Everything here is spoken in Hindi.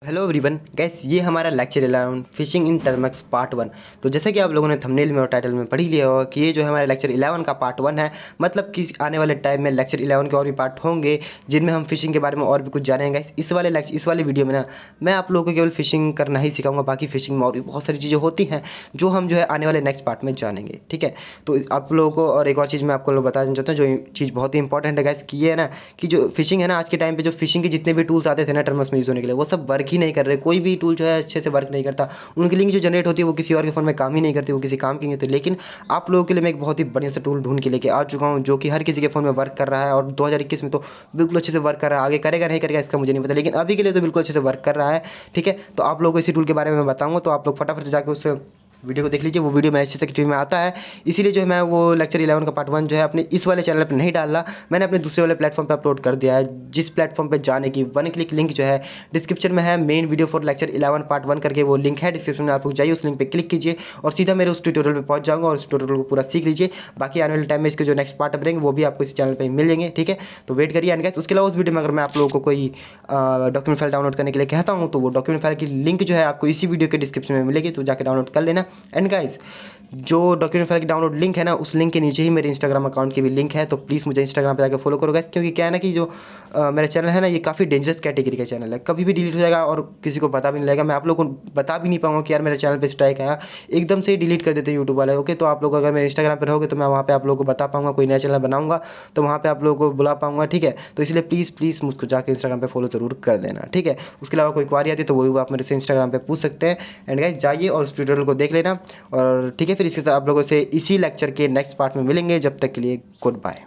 हेलो एवरीवन गैस, ये हमारा lecture 11 fishing in terms part 1। तो जैसे कि आप लोगों ने थंबनेल में और टाइटल में पढ़ ही लिया होगा कि ये जो है हमारा लेक्चर 11 का पार्ट 1 है। मतलब कि आने वाले टाइम में लेक्चर 11 के और भी पार्ट होंगे जिनमें हम फिशिंग के बारे में और भी कुछ जानेंगे। इस वाले वीडियो में ना मैं आप लोगों को केवल फिशिंग करना ही सिखाऊंगा, बाकी फिशिंग में और भी बहुत सारी चीज़ें होती हैं जो हम जो है आने वाले नेक्स्ट पार्ट में जानेंगे। ठीक है, तो आप लोगों को और एक और चीज़ मैं आपको लोग बताना चाहता हूँ, जो चीज़ बहुत ही इंपॉर्टेंट है गैस, कि ये है ना कि जो फिशिंग है ना, आज के टाइम पे जो फिशिंग के जितने भी टूल्स आते थे ना टर्म्स में यूज़ होने के लिए, वो सब वर्क ही नहीं कर रहे। कोई भी टूल जो है अच्छे से वर्क नहीं करता। उनकी लिंक जो जनरेट होती है वो किसी और के फ़ोन में काम ही नहीं करती, वो किसी काम की नहीं होती। लेकिन आप लोगों के लिए मैं एक बहुत ही बढ़िया सा टूल ढूंढ के लेके आ चुका हूँ जो कि हर किसी के फ़ोन में वर्क कर रहा है, और 2021 में तो बिल्कुल अच्छे से वर्क कर रहा है। आगे करेगा नहीं करेगा इसका मुझे नहीं पता, लेकिन अभी के लिए तो बिल्कुल अच्छे से वर्क कर रहा है। ठीक है, तो आप लोगों को इसी टूल के बारे में मैं बताऊँगा, तो आप लोग फटाफट से जाकर उस वीडियो को देख लीजिए। वो वीडियो मेरे अच्छे से टीवी में आता है, इसीलिए जो है मैं वो लेक्चर 11 का पार्ट 1 जो है अपने इस वाले चैनल पर नहीं डाल रहा, मैंने अपने दूसरे वाले प्लेटफॉर्म पे अपलोड कर दिया है। जिस प्लेटफॉर्म पे जाने की 1 क्लिक लिंक जो है डिस्क्रिप्शन में है, main video for lecture 11 part 1 करके वो लिंक है डिस्क्रिप्शन में। आप लोग जाइए, उस लिंक पे क्लिक कीजिए और सीधा मेरे उस ट्यूटोरियल पे पहुंच जाऊंगा और उस ट्यूटोरियल को पूरा सीख लीजिए। बाकी आने वाले टाइम में इसके जो नेक्स्ट पार्ट बनेंगे वो भी आपको इस चैनल पर मिल जाएंगे। ठीक है, तो वेट करिए। एंड गाइस, उसके अलावा उस वीडियो में अगर मैं आप लोगों को कोई डॉक्यूमेंट फाइल डाउनलोड करने के लिए कहता हूँ तो वो डॉक्यूमेंट फाइल की लिंक जो है आपको इसी वीडियो के डिस्क्रिप्शन में मिलेगी, तो जाकर डाउनलोड कर लेना। एंड गाइस, जो डॉक्यूमेंट फाइल की डाउनलोड लिंक है ना, उस लिंक के नीचे ही मेरे इंस्टाग्राम अकाउंट की भी लिंक है, तो प्लीज़ मुझे इंस्टाग्राम पे जाकर फॉलो करो गाइस। क्योंकि क्या है ना कि जो मेरा चैनल है ना, ये काफ़ी डेंजरस कैटेगरी का चैनल है, कभी भी डिलीट हो जाएगा और किसी को पता भी नहीं लगेगा। मैं आप लोगों को बता भी नहीं पाऊंगा कि यार मेरे चैनल पे स्ट्राइक आया, एकदम से ही डिलीट कर देते यूट्यूब वाले। ओके, तो आप लोग अगर मेरे इंस्टाग्राम पर रहोगे तो मैं वहाँ पे आप लोगों को बता पाऊंगा, कोई नया चैनल बनाऊंगा तो वहाँ पे आप लोगों को बुला पाऊंगा। ठीक है, तो इसलिए प्लीज़ प्लीज़ मुझको जाकर इंस्टाग्राम पे फॉलो ज़रूर कर देना। ठीक है, उसके अलावा कोई क्वारी आती है तो वो भी आप मेरे से इंस्टाग्राम पे पूछ सकते हैं। एंड गाइस, जाइए और उस ट्यूटोरियल को देख लेना। और ठीक है, फिर इसके साथ आप लोगों से इसी लेक्चर के नेक्स्ट पार्ट में मिलेंगे। जब तक के लिए गुड बाय।